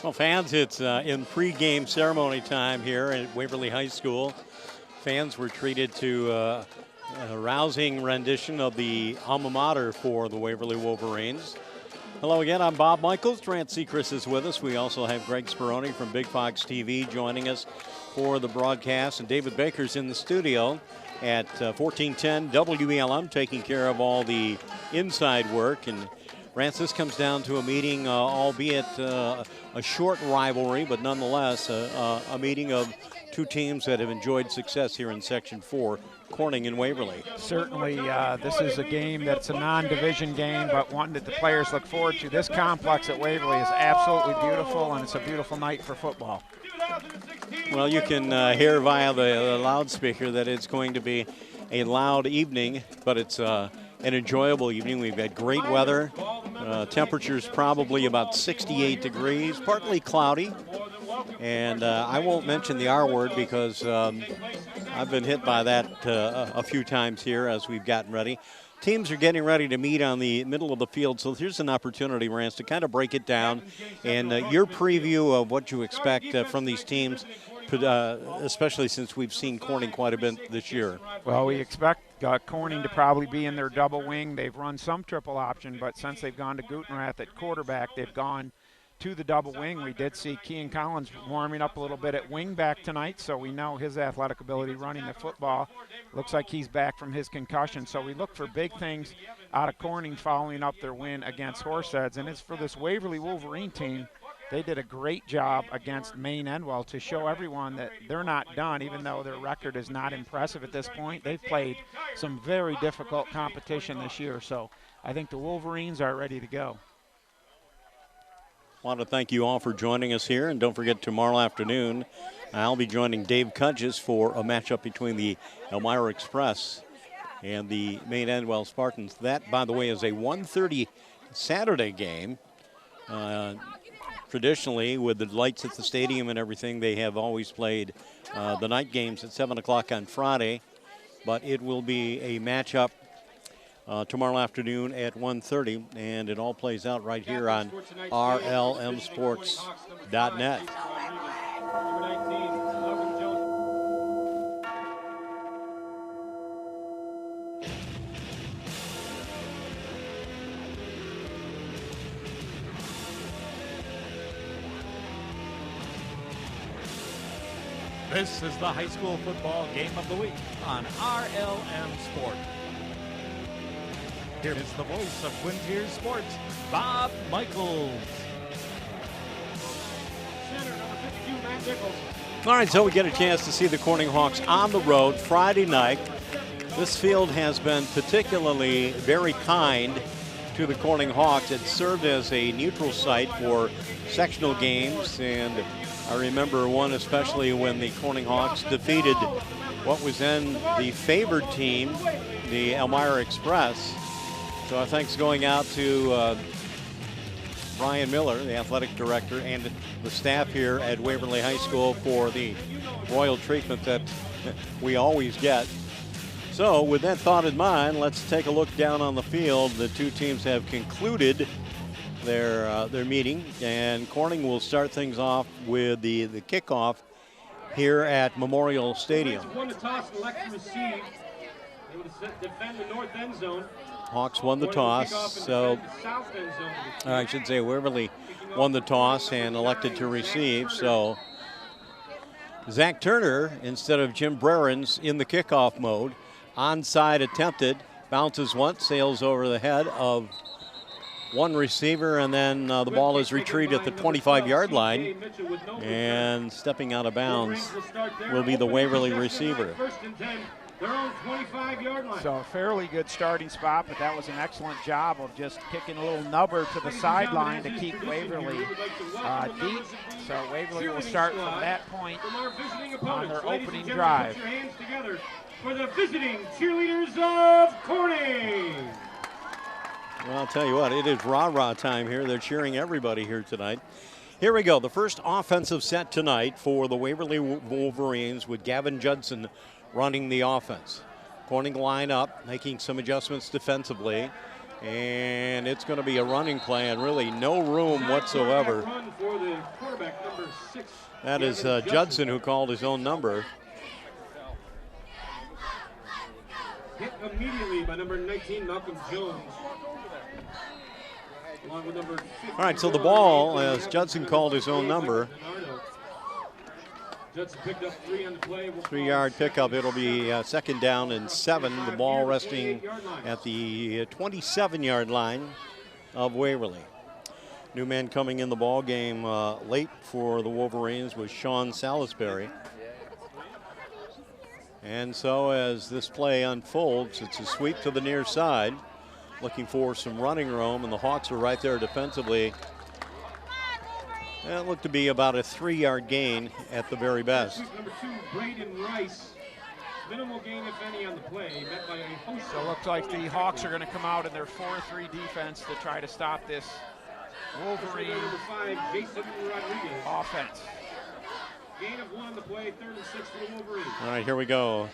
Well, fans, it's in pregame ceremony time here at Waverly High School. Fans were treated to a rousing rendition of the alma mater for the Waverly Wolverines. Hello again, I'm Bob Michaels. Grant Sechrist is with us. We also have Greg Speroni from Big Fox TV joining us for the broadcast. And David Baker's in the studio at 1410 WELM, taking care of all the inside work. And Rance, this comes down to a meeting, albeit a short rivalry, but nonetheless a meeting of two teams that have enjoyed success here in Section 4, Corning and Waverly. Certainly, this is a game that's a non-division game, but one that the players look forward to. This complex at Waverly is absolutely beautiful, and it's a beautiful night for football. Well, you can hear via the loudspeaker that it's going to be a loud evening, but it's an enjoyable evening. We've had great weather. Temperatures probably about 68 degrees, partly cloudy. And I won't mention the R word because I've been hit by that a few times here as we've gotten ready. Teams are getting ready to meet on the middle of the field, so here's an opportunity, Rance, to kind of break it down. And your preview of what you expect from these teams, especially since we've seen Corning quite a bit this year. Well, we expect Corning to probably be in their double wing. They've run some triple option, but since they've gone to Gutenrath at quarterback, they've gone to the double wing. We did see Kean Collins warming up a little bit at wing back tonight, so we know his athletic ability running the football. Looks like he's back from his concussion, so we look for big things out of Corning following up their win against Horseheads. And it's for this Waverly Wolverine team. They did a great job against Maine Endwell to show everyone that they're not done, even though their record is not impressive at this point. They've played some very difficult competition this year, so I think the Wolverines are ready to go. I want to thank you all for joining us here, and don't forget tomorrow afternoon I'll be joining Dave Cudges for a matchup between the Elmira Express and the Maine Endwell Spartans. That, by the way, is a 1:30 Saturday game. Traditionally, with the lights at the stadium and everything, they have always played the night games at 7 o'clock on Friday, but it will be a matchup tomorrow afternoon at 1:30, and it all plays out right here on RLMsports.net. This is the high school football game of the week on RLM Sport. Here is the voice of Quintier Sports, Bob Michaels. Center, number 52, Matt Nichols. All right, so we get a chance to see the Corning Hawks on the road Friday night. This field has been particularly very kind to the Corning Hawks. It served as a neutral site for sectional games, and I remember one especially when the Corning Hawks defeated what was then the favored team, the Elmira Express. So our thanks going out to Brian Miller, the athletic director, and the staff here at Waverly High School for the royal treatment that we always get. So with that thought in mind, let's take a look down on the field. The two teams have concluded their meeting, and Corning will start things off with the kickoff here at Memorial Stadium. Won the toss, elect to receive. They would defend the north end zone. Hawks won the toss, so I should say Waverly won the toss and elected to receive. So Zach Turner instead of Jim Brerens in the kickoff mode. Onside attempted, bounces once, sails over the head of one receiver, and then the ball is retrieved at the 25-yard line, and stepping out of bounds will be the Waverly receiver. Their own 25-yard line. So a fairly good starting spot, but that was an excellent job of just kicking a little nubber to the sideline to keep Waverly deep. So Waverly will start from that point on their opening drive. Put your hands together for the visiting cheerleaders of Corning. Well, I'll tell you what, it is rah-rah time here. They're cheering everybody here tonight. Here we go, the first offensive set tonight for the Waverly Wolverines with Gavin Judson running the offense. Corning line up, making some adjustments defensively. And it's going to be a running play and really no room whatsoever. Run for the quarterback, number 6. That is Judson who called his own number. Hit immediately by number 19, Malcolm Jones. Along with number 54, all right, so the ball, as Judson called his own number. Judson picked up 3 on the play. 3-yard pickup. It'll be second down and 7. The ball resting at the 27-yard line of Waverly. New man coming in the ball game late for the Wolverines was Sean Salisbury. And so as this play unfolds, it's a sweep to the near side, looking for some running room, and the Hawks are right there defensively. It looked to be about a 3-yard gain at the very best. Number 2, Braden Rice. Minimal gain, if any, on the play, met by a host. So it looks like the Hawks are going to come out in their 4-3 defense to try to stop this Wolverine Number 5, Jason Rodriguez. offense. Gain of 1 on the play, 3rd and 6 for the Wolverines. All right, here we go.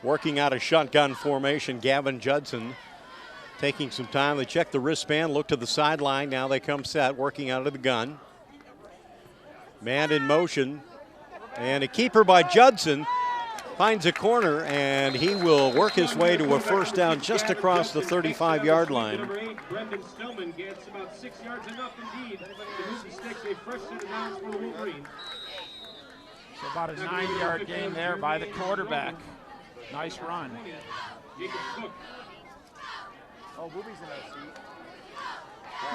Working out a shotgun formation, Gavin Judson taking some time. They check the wristband, look to the sideline. Now they come set, working out of the gun. Man in motion, and a keeper by Judson finds a corner, and he will work his way to a first down just across the 35-yard line. Number 8, Brendan Stillman gets about 6 yards, enough indeed to move the sticks. A fresh set of downs for the Wolverines. So about a 9-yard gain there by the quarterback. Nice run. Jacob Cook. Oh, Booby's in that seat.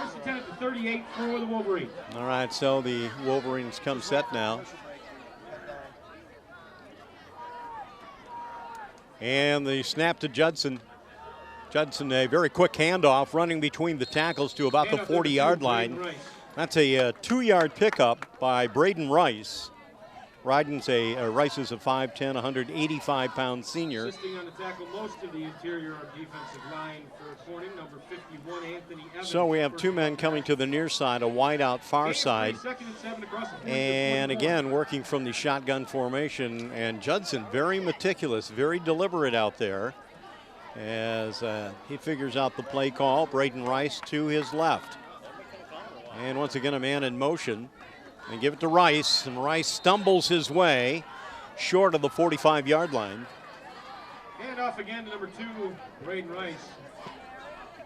First and 10 at the 38 for the Wolverines. All right, so the Wolverines come set now. And the snap to Judson. Judson, a very quick handoff, running between the tackles to about the 40-yard line. That's a 2-yard pickup by Braden Rice. Rice is a 5'10", 185-pound senior. Assisting on the tackle most of the interior defensive line for Corning, number 51, Anthony Evans. So we have 2 men coming to the near side, a wide out far side. And again, working from the shotgun formation. And Judson, very meticulous, very deliberate out there as he figures out the play call. Braden Rice to his left. And once again, a man in motion. And give it to Rice, and Rice stumbles his way short of the 45-yard line. Hand off again to number 2, Braden Rice.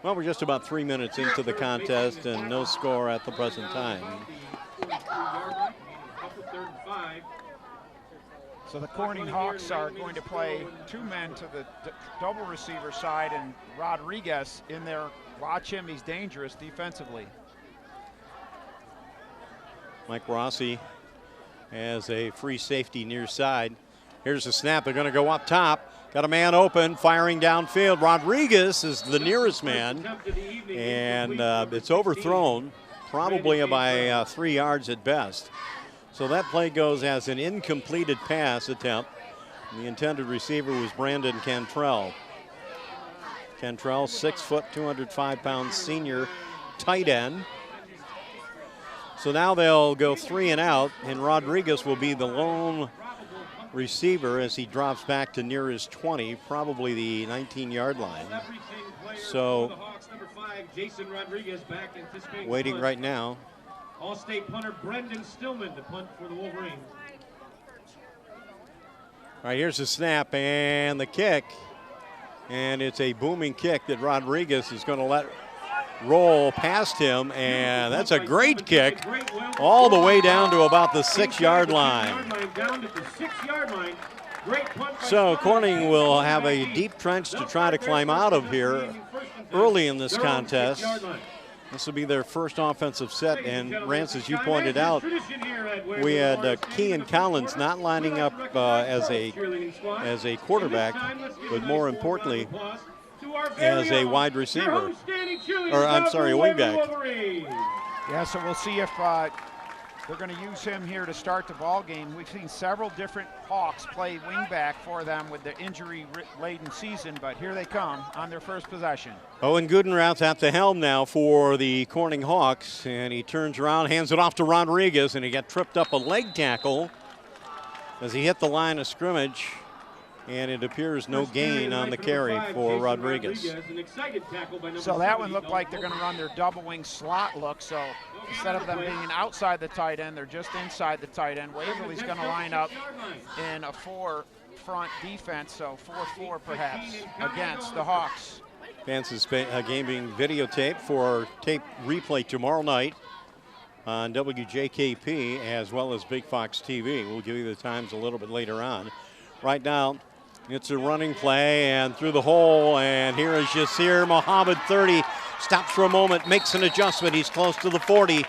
Well, we're just about 3 minutes into the contest and no score at the present time. So the Corning Hawks are going to play 2 men to the double receiver side, and Rodriguez in there. Watch him, he's dangerous defensively. Mike Rossi as a free safety near side. Here's the snap. They're going to go up top. Got a man open, firing downfield. Rodriguez is the nearest man, and it's overthrown, probably by 3 yards at best. So that play goes as an incompleted pass attempt. The intended receiver was Brandon Cantrell. Cantrell, 6 foot, 205-pound senior tight end. So now they'll go 3 and out, and Rodriguez will be the lone receiver as he drops back to near his 20, probably the 19-yard line. So waiting right now. All-State punter Brendan Stillman to punt for the Wolverines. All right, here's the snap and the kick. And it's a booming kick that Rodriguez is going to let roll past him, and that's a great kick all the way down to about the 6-yard line. So Corning will have a deep trench to try to climb out of here early in this contest. This will be their first offensive set, and Rance, as you pointed out, we had Kean Collins not lining up as a quarterback, but more importantly, as a wide receiver, or I'm sorry, a wingback. Yeah, so we'll see if they're going to use him here to start the ball game. We've seen several different Hawks play wingback for them with the injury-laden season, but here they come on their first possession. Owen Gudenrath at the helm now for the Corning Hawks, and he turns around, hands it off to Rodriguez, and he got tripped up a leg tackle as he hit the line of scrimmage. And it appears no gain on the carry for Rodriguez. So that one looked like they're going to run their double wing slot look. So instead of them being outside the tight end, they're just inside the tight end. Waverly's going to line up in a 4 front defense, so 4-4 perhaps against the Hawks. Vance's game being videotaped for tape replay tomorrow night on WJKP as well as Big Fox TV. We'll give you the times a little bit later on. Right now, it's a running play and through the hole, and here is Yasir Muhammad, 30, stops for a moment, makes an adjustment. He's close to the 40.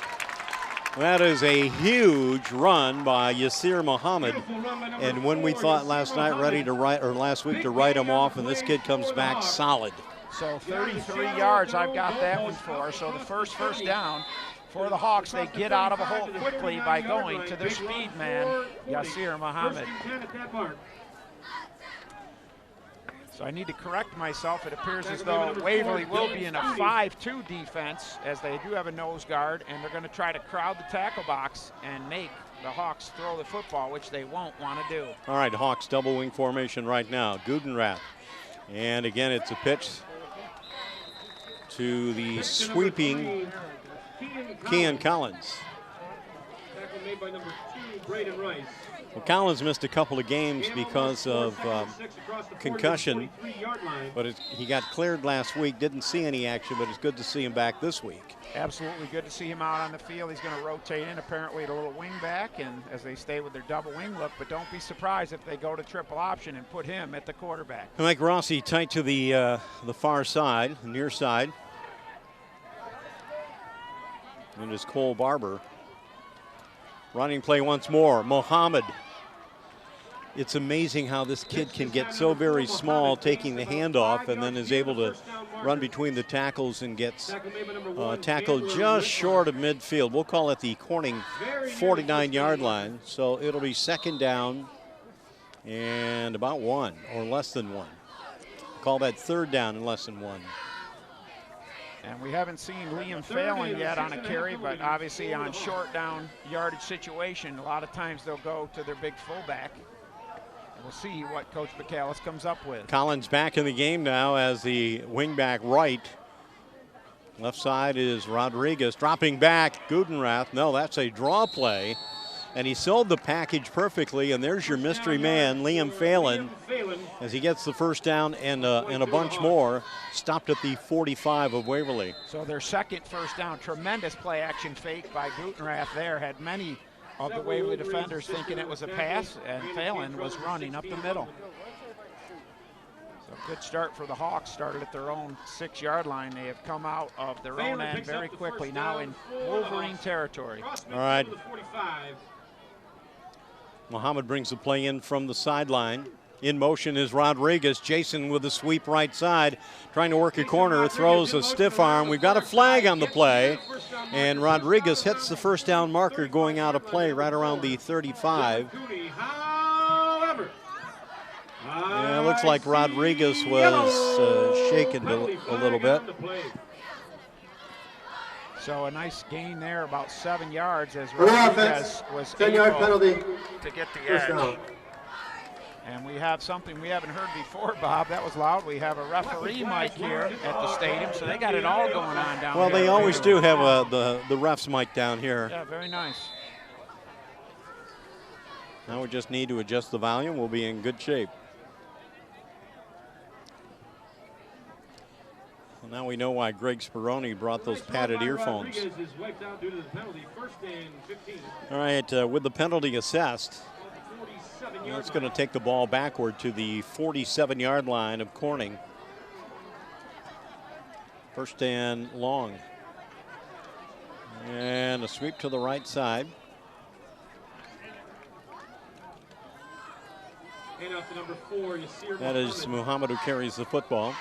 That is a huge run by Yasir Muhammad. And when we thought last week to write him off, and this kid comes back solid. So 33 yards I've got that one for. So the first down for the Hawks. They get out of a hole quickly by going to their speed man, Yasir Muhammad. So I need to correct myself. It appears as though Waverly will be in a 5-2 defense, as they do have a nose guard, and they're going to try to crowd the tackle box and make the Hawks throw the football, which they won't want to do. All right, Hawks double wing formation right now. Gudenrath. And again, it's a pitch to the sweeping Kean Collins. Tackle made by number 2, Braden Rice. Well, Collins missed a couple of games because of concussion, but he got cleared last week. Didn't see any action, but it's good to see him back this week. Absolutely good to see him out on the field. He's going to rotate in apparently at a little wing back, and as they stay with their double wing look, but don't be surprised if they go to triple option and put him at the quarterback. Mike Rossi tight to the far side, near side. And it's Cole Barber. Running play once more, Muhammad. It's amazing how this kid can get so very small, taking the handoff, and then is able to run between the tackles and gets tackled just short of midfield. We'll call it the Corning 49-yard line. So it'll be second down and about 1 or less than 1. Call that third down and less than 1. And we haven't seen Liam Phelan yet on a carry, but obviously on short down yardage situation, a lot of times they'll go to their big fullback. And we'll see what Coach McAllis comes up with. Collins back in the game now as the wingback right. Left side is Rodriguez dropping back. Gudenrath, no, that's a draw play. And he sold the package perfectly, and there's your mystery man, Liam Phelan, as he gets the first down and a bunch more, stopped at the 45 of Waverly. So their second first down, tremendous play action fake by Gutenrath there, had many of the Waverly defenders thinking it was a pass, and Phelan was running up the middle. So good start for the Hawks, started at their own 6-yard line. They have come out of their own end very quickly, now in Wolverine territory. All right. Muhammad brings the play in from the sideline. In motion is Rodriguez. Jason with the sweep right side, trying to work a corner, throws a stiff arm. We've got a flag on the play, and Rodriguez hits the first down marker going out of play right around the 35. Yeah, it looks like Rodriguez was shaken a little bit. So a nice gain there, about 7 yards, as Rodriguez was able penalty to get the edge. And we have something we haven't heard before, Bob. That was loud. We have a referee mic here at the stadium, so they got it all going on down there. Well, they always do have the ref's mic down here. Yeah, very nice. Now we just need to adjust the volume. We'll be in good shape. Well, now we know why Greg Speroni brought those padded earphones. All right, with the penalty assessed, that's going to take the ball backward to the 47-yard line of Corning. First and long. And a sweep to the right side. That is Muhammad who carries the football.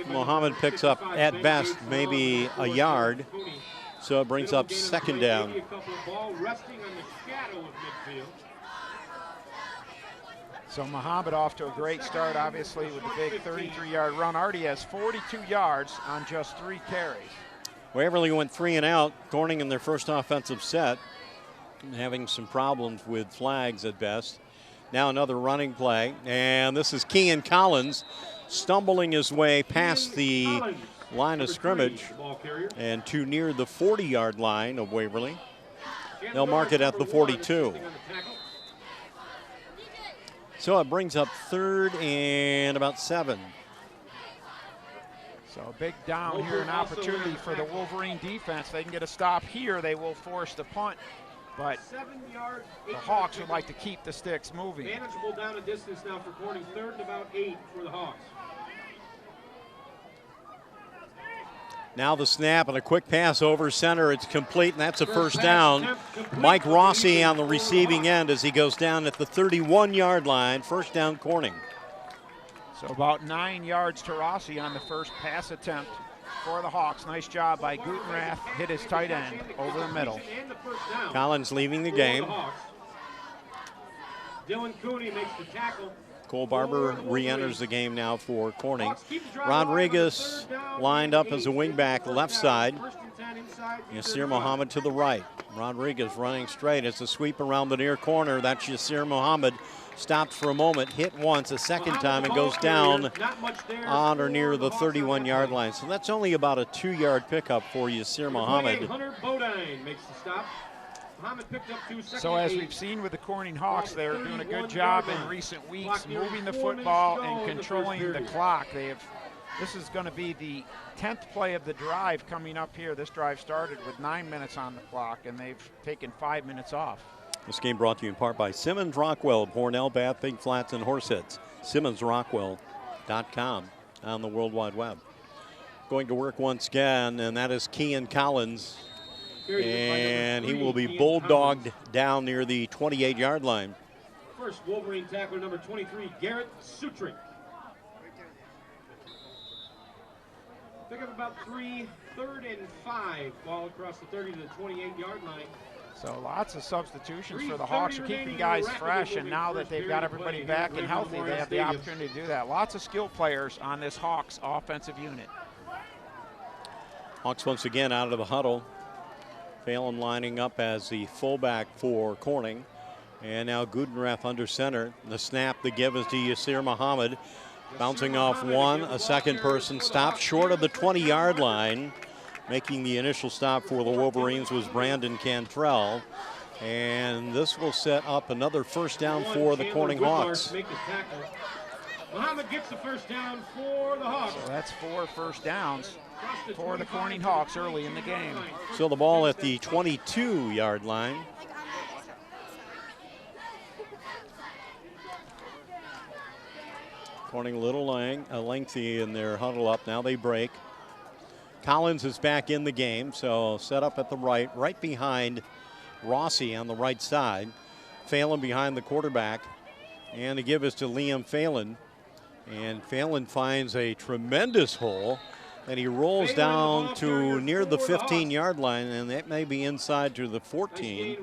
Muhammad picks up, at best, maybe a yard. So it brings up second down. So Muhammad off to a great start, obviously, with the big 33-yard run. Already has 42 yards on just 3 carries. Waverly went 3 and out. Corning in their first offensive set, having some problems with flags at best. Now another running play, and this is Kean Collins stumbling his way past the line of scrimmage and too near the 40-yard line of Waverly. They'll mark it at the 42. So it brings up 3rd and about 7. So a big down here, an opportunity for the Wolverine defense. They can get a stop here. They will force the punt, but the Hawks would like to keep the sticks moving. Manageable down a distance now for Corning. 3rd and about 8 for the Hawks. Now the snap and a quick pass over center. It's complete, and that's a first down. Mike Rossi on the receiving end as he goes down at the 31-yard line. First down, Corning. So about 9 yards to Rossi on the first pass attempt for the Hawks. Nice job by Gutenrath. Hit his tight end over the middle. Collins leaving the game. Dylan Cooney makes the tackle. Cole Barber re-enters the game now for Corning. Rodriguez lined up as a wingback left side. Yasir Muhammad to the right. Rodriguez running straight. It's a sweep around the near corner. That's Yasir Muhammad. Stopped for a moment, hit once, a second time, and goes down on or near the 31-yard line. So that's only about a 2-yard pickup for Yasir Muhammad. Hunter Bodine makes the stop. So as we've seen with the Corning Hawks, they're doing a good job in recent weeks moving the football and controlling the clock. This is going to be the 10th play of the drive coming up here. This drive started with 9 minutes on the clock, and they've taken 5 minutes off. This game brought to you in part by Simmons Rockwell, Hornell, Bath, Big Flats, and Horseheads. SimmonsRockwell.com on the World Wide Web. Going to work once again, and that is Kean Collins. And he will be bulldogged down near the 28-yard line. First Wolverine tackler number 23, Garrett Sutring. Pick up about 3, 3rd and 5, ball across the 30 to the 28-yard line. So lots of substitutions for the Hawks are keeping guys fresh, and now that they've got everybody back and healthy, they have the opportunity to do that. Lots of skill players on this Hawks offensive unit. Hawks once again out of the huddle. Phelan lining up as the fullback for Corning. And now Gutenrath under center. The snap, the give is to Yasir Muhammad. Bouncing off one, a second person stopped short of the 20-yard line. Making the initial stop for the Wolverines was Brandon Cantrell. And this will set up another first down for the Corning Hawks. Muhammad gets the first down for the Hawks. So that's 4 first downs for the Corning Hawks early in the game. So the ball at the 22-yard line. Corning a little lengthy in their huddle up. Now they break. Collins is back in the game, so set up at the right behind Rossi on the right side. Phelan behind the quarterback. And the give is to Liam Phelan. And Phelan finds a tremendous hole. And he rolls down to near the 15-yard line, and that may be inside to the 14.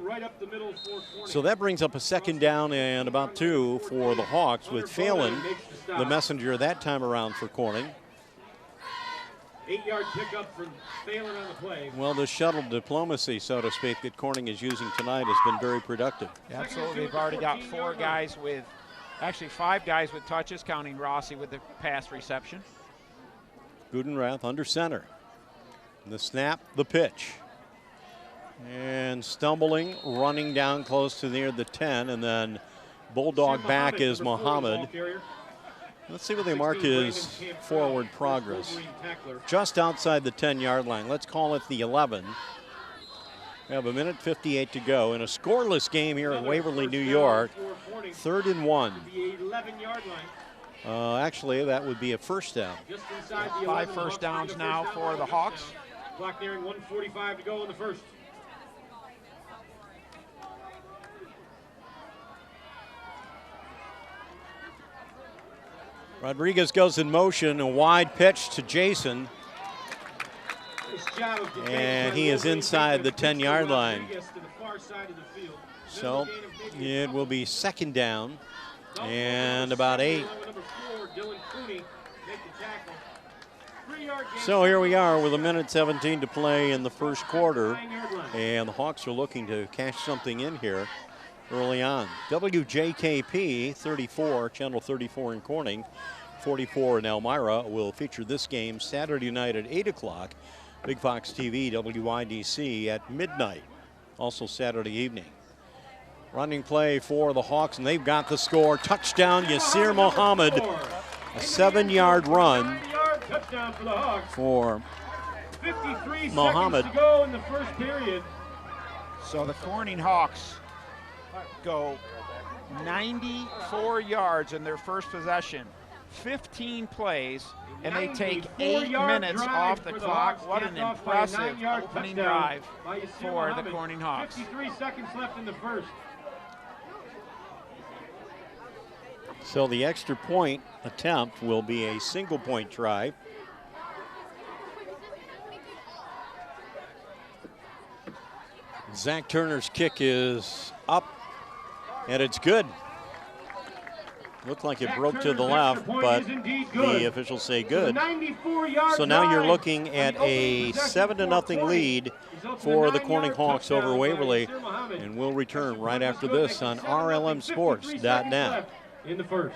So that brings up a second down and about 2 for the Hawks, with Phelan the messenger that time around for Corning. 8-yard pickup for Phelan on the play. Well, the shuttle diplomacy, so to speak, that Corning is using tonight has been very productive. Yeah, absolutely. They've already got 4 guys with, actually 5 guys with touches, counting Rossi with the pass reception. Gutenrath under center. The snap, the pitch. And stumbling, running down close to near the 10, and then bulldog back is Muhammad. Let's see what they mark his forward progress. Just outside the 10-yard line. Let's call it the 11. We have 1:58 to go in a scoreless game here at Waverly, New York. 3rd and 1. Actually, that would be a first down. 5 first downs now for the Hawks. Clock nearing 1:45 to go in the first. Rodriguez goes in motion, a wide pitch to Jason. And he is inside the 10-yard line. So it will be second down and about 8. So here we are with 1:17 to play in the first quarter, and the Hawks are looking to cash something in here. early on. WJKP 34, channel 34 in Corning, 44 in Elmira will feature this game Saturday night at 8 o'clock. Big Fox TV, WIDC at midnight, also Saturday evening. Running play for the Hawks, and they've got the score. Touchdown, Yasir Mohammed. A 7-yard run Touchdown for the Hawks. for 53 Mohammed. seconds to go in the first period. So the Corning Hawks go 94 yards in their first possession, 15 plays, and they take 8 minutes off the clock. What an impressive opening drive for the Corning Hawks. 53 seconds left in the first. So the extra point attempt will be a single point try. Zach Turner's kick is up, and it's good. Looked like it broke to the left, but the officials say good. So now you're looking at a 7-0 lead for the Corning Hawks over Waverly, and we'll return right after this on RLMSports.net. In the first.